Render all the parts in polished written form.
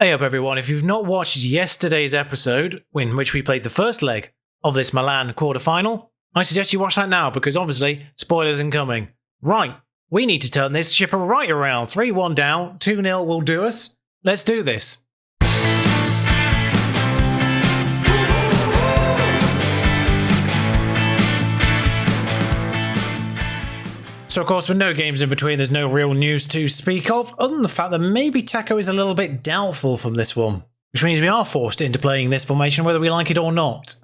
Hey up everyone, if you've not watched yesterday's episode, in which we played the first leg of this Milan quarterfinal, I suggest you watch that now because obviously, spoilers incoming. Right, we need to turn this ship right around. 3-1 down, 2-0 will do us. Let's do this. So of course, with no games in between, there's no real news to speak of, other than the fact that maybe Teco is a little bit doubtful from this one, which means we are forced into playing this formation whether we like it or not.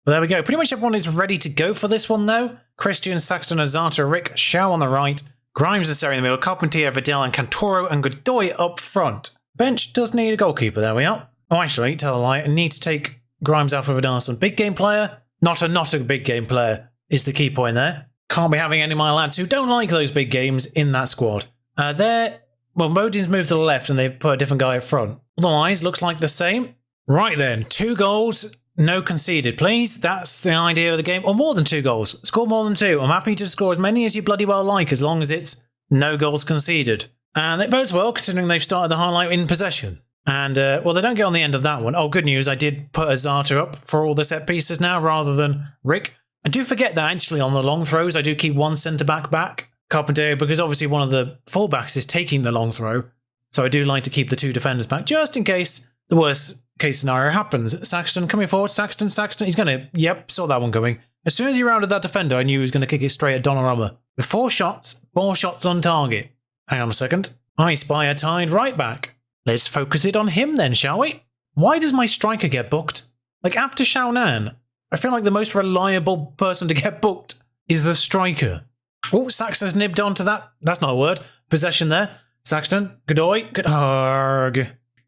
But there we go. Pretty much everyone is ready to go for this one though. Christian, Saxton, Azata, Rick, Xiao on the right, Grimes and Sarri in the middle, Carpentier, Vidal and Cantoro and Godoy up front. Bench does need a goalkeeper, there we are. Oh actually, tell a lie, I need to take Grimes out for Vidal. Big game player? Not a big game player is the key point there. Can't be having any of my lads who don't like those big games in that squad. Modin's moved to the left and they've put a different guy up front. Otherwise, looks like the same. Right then, 2 goals, no conceded, please. That's the idea of the game. Or more than 2 goals. Score more than 2. I'm happy to score as many as you bloody well like, as long as it's no goals conceded. And it bodes well, considering they've started the highlight in possession. And, they don't get on the end of that one. Oh, good news, I did put Azata up for all the set pieces now, rather than Rick. I do forget that actually on the long throws, I do keep one centre-back back, Carpentier, because obviously one of the full-backs is taking the long throw. So I do like to keep the 2 defenders back, just in case the worst case scenario happens. Saxton coming forward, Saxton, he's going to, yep, saw that one going. As soon as he rounded that defender, I knew he was going to kick it straight at Donnarumma. With 4 shots on target. Hang on a second. I spy a tied right back. Let's focus it on him then, shall we? Why does my striker get booked? Like after Xiaonan, I feel like the most reliable person to get booked is the striker. Oh, Saxton's nibbed onto that. That's not a word. Possession there. Saxton, Godoy.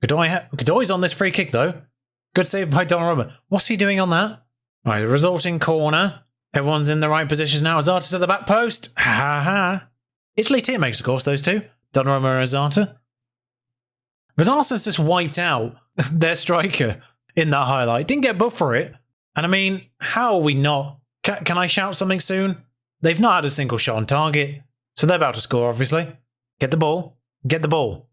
Godoy's on this free kick though. Good save by Donnarumma. What's he doing on that? Right, the resulting corner. Everyone's in the right positions now. Azata's at the back post. Ha ha. Italy teammates, of course, those two. Donnarumma and Azata. Vidalson's just wiped out their striker in that highlight. Didn't get buffed for it. And I mean, how are we not? Can I shout something soon? They've not had a single shot on target. So they're about to score, obviously. Get the ball. Get the ball.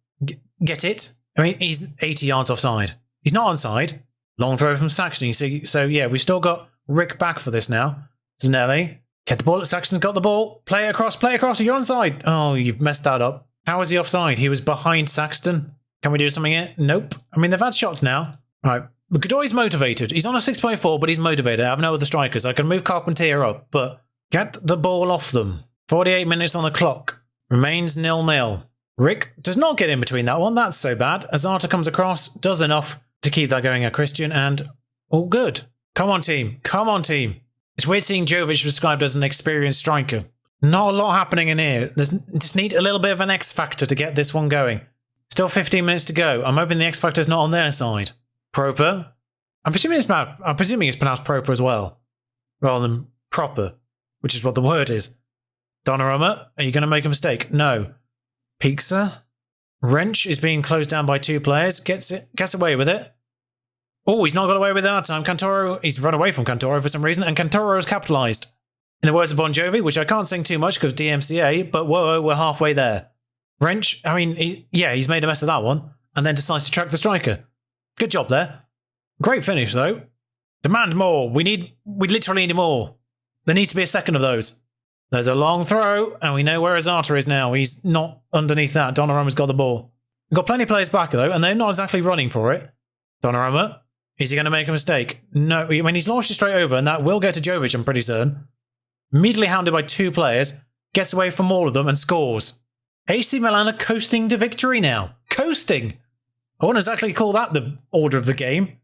Get it. I mean, he's 80 yards offside. He's not onside. Long throw from Saxton. So yeah, we've still got Rick back for this now. Zanelli. Get the ball. Saxton's got the ball. Play it across. You're onside. Oh, you've messed that up. How was he offside? He was behind Saxton. Can we do something here? Nope. I mean, they've had shots now. All right. But Godoy's motivated. He's on a 6.4, but he's motivated. I have no other strikers. I can move Carpentier up, but get the ball off them. 48 minutes on the clock. Remains 0-0. Rick does not get in between that one. That's so bad. Azata comes across, does enough to keep that going at Christian, and all good. Come on, team. Come on, team. It's weird seeing Jovic described as an experienced striker. Not a lot happening in here. Just need a little bit of an X factor to get this one going. Still 15 minutes to go. I'm hoping the X factor's not on their side. Proper. I'm presuming it's pronounced proper as well, rather than proper, which is what the word is. Donnarumma, are you going to make a mistake? No. Pixa. Wrench is being closed down by 2 players. Gets away with it. Oh, he's not got away with it that time. Cantoro, he's run away from Cantoro for some reason, and Cantoro has capitalised. In the words of Bon Jovi, which I can't sing too much because DMCA, but whoa, we're halfway there. Wrench, I mean, he's made a mess of that one, and then decides to track the striker. Good job there. Great finish, though. Demand more. We literally need more. There needs to be a second of those. There's a long throw, and we know where Azata is now. He's not underneath that. Donnarumma's got the ball. We've got plenty of players back, though, and they're not exactly running for it. Donnarumma, is he going to make a mistake? No, I mean, he's launched it straight over, and that will get to Jovic, I'm pretty certain. Immediately hounded by 2 players, gets away from all of them, and scores. AC Milan are coasting to victory now. Coasting! I wouldn't exactly call that the order of the game.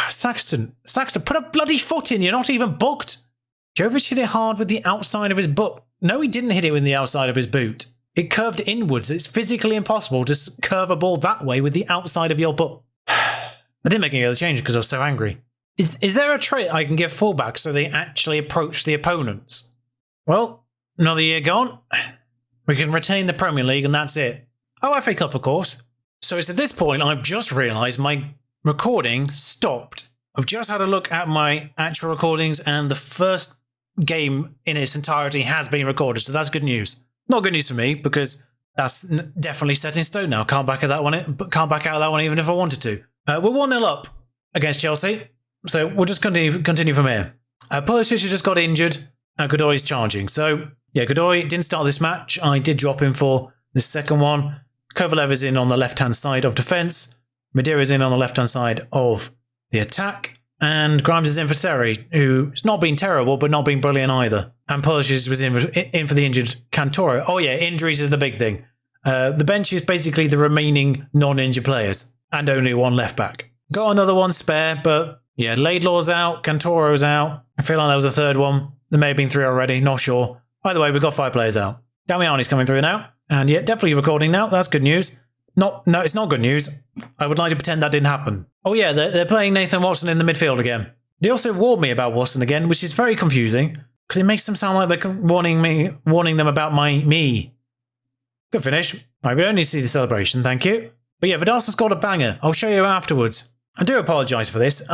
Saxton, put a bloody foot in, you're not even booked. Jovic hit it hard with the outside of his boot. No, he didn't hit it with the outside of his boot. It curved inwards. It's physically impossible to curve a ball that way with the outside of your boot. I didn't make any other change because I was so angry. Is there a trait I can give fullbacks so they actually approach the opponents? Well, another year gone. We can retain the Premier League and that's it. Oh, FA Cup, of course. So it's at this point I've just realised my recording stopped. I've just had a look at my actual recordings and the first game in its entirety has been recorded, so that's good news. Not good news for me because That's definitely set in stone now. Can't back out that one. Can't back out of that one even if I wanted to. We're 1-0 up against Chelsea, so we'll just continue from here. Pulisic has just got injured, and Godoy's charging. So yeah, Godoy didn't start this match. I did drop him for the second one. Kovalev is in on the left-hand side of defence. Madeira is in on the left-hand side of the attack. And Grimes is in for Seri, who's not been terrible, but not been brilliant either. And Pulisic was in for the injured Cantoro. Oh yeah, injuries is the big thing. The bench is basically the remaining non-injured players. And only one left-back. Got another one spare, but yeah, Laidlaw's out, Cantoro's out. I feel like there was a third one. There may have been 3 already, not sure. Either way, we've got 5 players out. Damiani's coming through now. And yeah, definitely recording now. That's good news. No, it's not good news. I would like to pretend that didn't happen. Oh yeah, they're playing Nathan Watson in the midfield again. They also warned me about Watson again, which is very confusing because it makes them sound like they're warning them about me. Good finish. Right, we don't need to see the celebration, thank you. But yeah, Vidal scored a banger. I'll show you afterwards. I do apologise for this.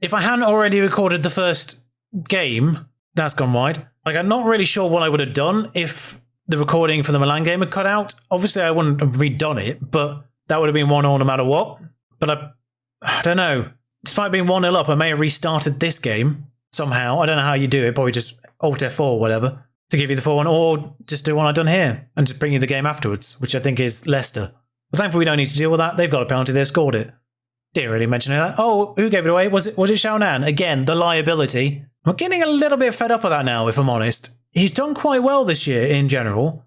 If I hadn't already recorded the first game, that's gone wide. Like, I'm not really sure what I would have done if the recording for the Milan game had cut out. Obviously, I wouldn't have redone it, but that would have been 1-1 no matter what. But I don't know. Despite being 1-0 up, I may have restarted this game somehow. I don't know how you do it. Probably just Alt F4 or whatever to give you the 4-1, or just do what I've done here and just bring you the game afterwards, which I think is Leicester. But thankfully, we don't need to deal with that. They've got a penalty. They've scored it. Didn't really mention that. Oh, who gave it away? Was it Xiaonan? Again, the liability. I'm getting a little bit fed up with that now, if I'm honest. He's done quite well this year in general.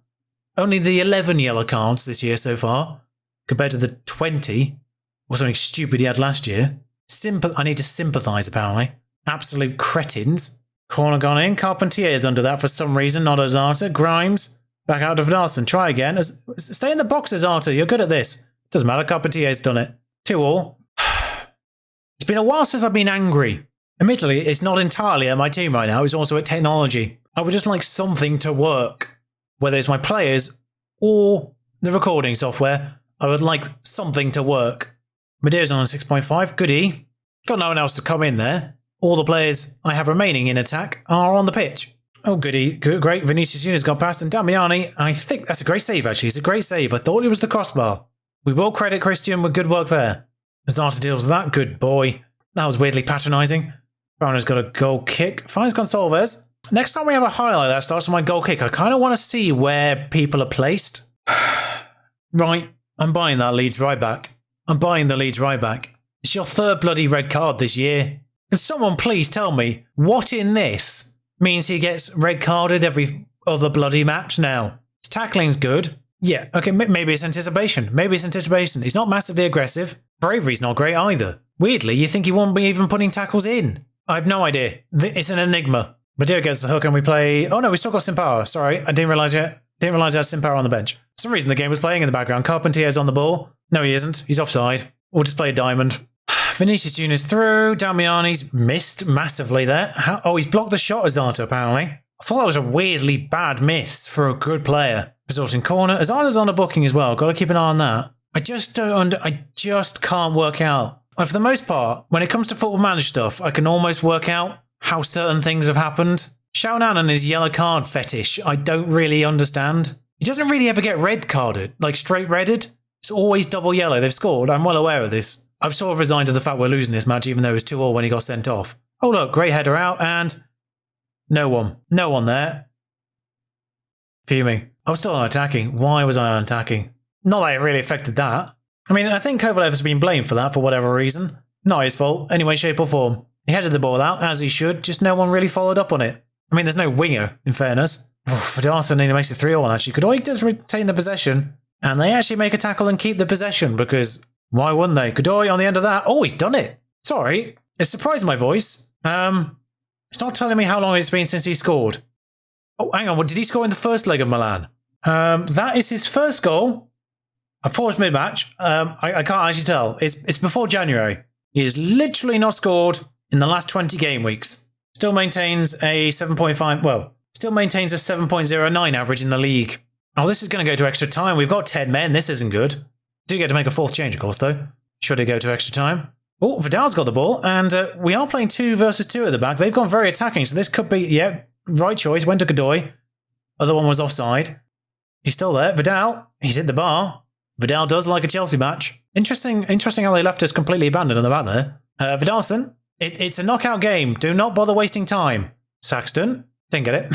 Only the 11 yellow cards this year so far, compared to the 20 or something stupid he had last year. I need to sympathise, apparently. Absolute cretins. Corner gone in. Carpentier is under that for some reason, not Ozarta. Grimes, back out to Vidalson. Try again. Stay in the box, Ozarta. You're good at this. Doesn't matter. Carpentier's done it. 2-2. It's been a while since I've been angry. Admittedly, it's not entirely at my team right now. It's also at technology. I would just like something to work. Whether it's my players or the recording software, I would like something to work. Madeira's on a 6.5. Goody. Got no one else to come in there. All the players I have remaining in attack are on the pitch. Oh, goody. Good, great. Vinicius Junior's got past. And Damiani, I think that's a great save, actually. It's a great save. I thought it was the crossbar. We will credit Christian with good work there. Ozarta deals with that. Good boy. That was weirdly patronising. Brown's got a goal kick. Finds Gonçalves. Next time we have a highlight that starts with my goal kick, I kind of want to see where people are placed. Right. I'm buying that Leeds right back. I'm buying the Leeds right back. It's your 3rd bloody red card this year. Can someone please tell me what in this means he gets red carded every other bloody match now? His tackling's good. Yeah, okay, maybe it's anticipation. Maybe it's anticipation. He's not massively aggressive. Bravery's not great either. Weirdly, you think he won't be even putting tackles in. I have no idea. It's an enigma. Madeira gets the hook and we play... Oh no, we still got Simpara. Sorry, I didn't realise yet. Didn't realise I had Simpara on the bench. For some reason the game was playing in the background. Carpentier's on the ball. No, he isn't. He's offside. We'll just play a diamond. Vinicius Junior's through. Damiani's missed massively there. Oh, he's blocked the shot, Ozarta, apparently. I thought that was a weirdly bad miss for a good player. Resulting corner. Ozarta's on a booking as well. Got to keep an eye on that. I just can't work out. And for the most part, when it comes to Football Manager stuff, I can almost work out how certain things have happened. Xiaonan and his yellow card fetish, I don't really understand. He doesn't really ever get red carded, like straight redded. It's always double yellow. They've scored. I'm well aware of this. I've sort of resigned to the fact we're losing this match, even though it was 2-2 when he got sent off. Oh look, great header out and no one. No one there. Fuming. I was still on attacking. Why was I on attacking? Not that it really affected that. I mean, I think Kovalev has been blamed for that for whatever reason. Not his fault, any way, shape or form. He headed the ball out, as he should, just no one really followed up on it. I mean, there's no winger, in fairness. Vidal nearly makes it 3-1, actually. Godoy does retain the possession, and they actually make a tackle and keep the possession, because why wouldn't they? Godoy on the end of that. Oh, he's done it. Sorry, it surprised my voice. It's not telling me how long it's been since he scored. Oh, hang on, what, did he score in the first leg of Milan? That is his first goal. I paused mid-match. I can't actually tell. It's before January. He has literally not scored in the last 20 game weeks. Still maintains a 7.5, well, still maintains a 7.09 average in the league. Oh, this is going to go to extra time. We've got 10 men. This isn't good. Do get to make a 4th change, of course, though. Should it go to extra time? Oh, Vidal's got the ball, and we are playing 2 versus 2 at the back. They've gone very attacking, so this could be, yeah, right choice. Went to Godoy. Other one was offside. He's still there. Vidal, he's hit the bar. Vidal does like a Chelsea match. Interesting how they left us completely abandoned on the back there. Vidalson, it's a knockout game. Do not bother wasting time. Saxton, didn't get it.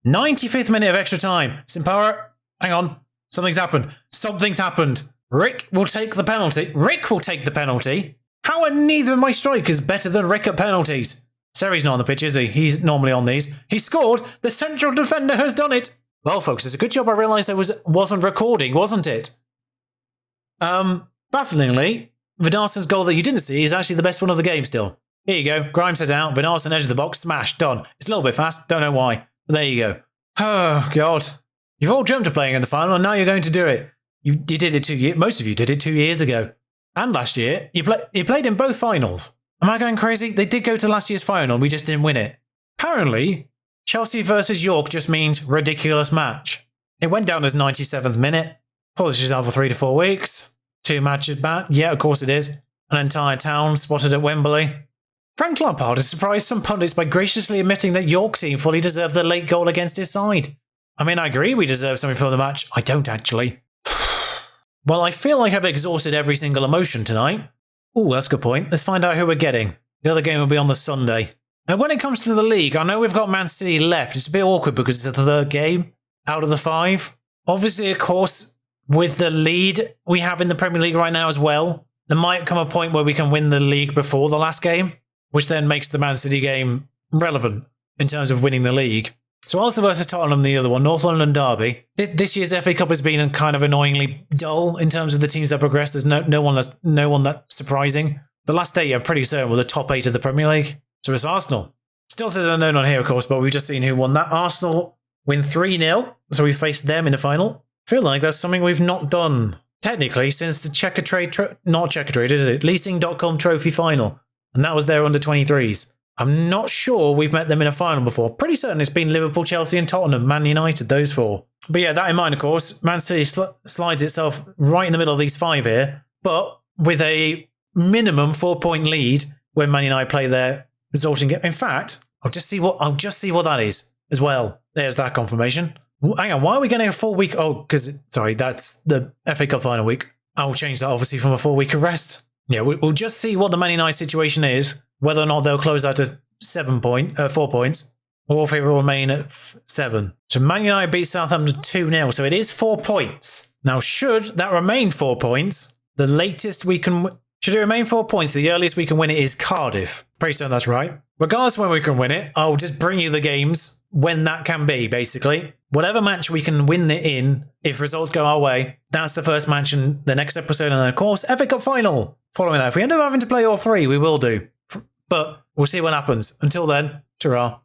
95th minute of extra time. Simpara, hang on. Something's happened. Rick will take the penalty. How are neither of my strikers better than Rick at penalties? Seri's not on the pitch, is he? He's normally on these. He scored. The central defender has done it. Well, folks, it's a good job I realised I wasn't recording, wasn't it? Bafflingly, Vidalson's goal that you didn't see is actually the best one of the game still. Here you go. Grimes heads out. Vidalson edge of the box. Smash. Done. It's a little bit fast. Don't know why. But there you go. Oh, God. You've all dreamt of playing in the final, and now you're going to do it. You did it 2 years. Most of you did it 2 years ago. And last year, you played in both finals. Am I going crazy? They did go to last year's final. We just didn't win it. Apparently, Chelsea versus York just means ridiculous match. It went down as 97th minute. Polishes out for 3 to 4 weeks. 2 matches back. Yeah, of course it is. An entire town spotted at Wembley. Frank Lampard has surprised some pundits by graciously admitting that York team fully deserved the late goal against his side. I mean, I agree we deserve something for the match. I don't actually. Well, I feel like I've exhausted every single emotion tonight. Ooh, that's a good point. Let's find out who we're getting. The other game will be on the Sunday. And when it comes to the league, I know we've got Man City left. It's a bit awkward because it's the third game out of the 5. Obviously, of course, with the lead we have in the Premier League right now as well, there might come a point where we can win the league before the last game, which then makes the Man City game relevant in terms of winning the league. So Arsenal versus Tottenham, the other one, North London derby. This year's FA Cup has been kind of annoyingly dull in terms of the teams that progressed. There's no one that's surprising. The last 8 are pretty certain were the top 8 of the Premier League. So it's Arsenal. Still says unknown on here, of course, but we've just seen who won that. Arsenal win 3-0, so we faced them in the final. Feel like that's something we've not done, technically, since the Leasing.com trophy final. And that was their under-23s. I'm not sure we've met them in a final before. Pretty certain it's been Liverpool, Chelsea and Tottenham, Man United, those 4. But yeah, that in mind, of course, Man City slides itself right in the middle of these 5 here, but with a minimum 4-point lead when Man United play their resulting game. In fact, I'll just see what that is as well. There's that confirmation. Hang on, why are we getting a full week? Oh, sorry, that's the FA Cup final week. I'll change that obviously from a 4-week rest. Yeah, we'll just see what the Man United situation is, whether or not they'll close out to 4 points, or if it will remain at 7. So Man United beat Southampton 2-0, so it is 4 points. Now, should that remain 4 points, the latest we can... Should it remain 4 points, the earliest we can win it is Cardiff. Pretty certain that's right. Regardless of when we can win it, I'll just bring you the games when that can be, basically. Whatever match we can win it in, if results go our way, that's the first match in the next episode, and then, of course, FA Cup final. Following that, if we end up having to play all 3, we will do. But we'll see what happens. Until then, ta-ra.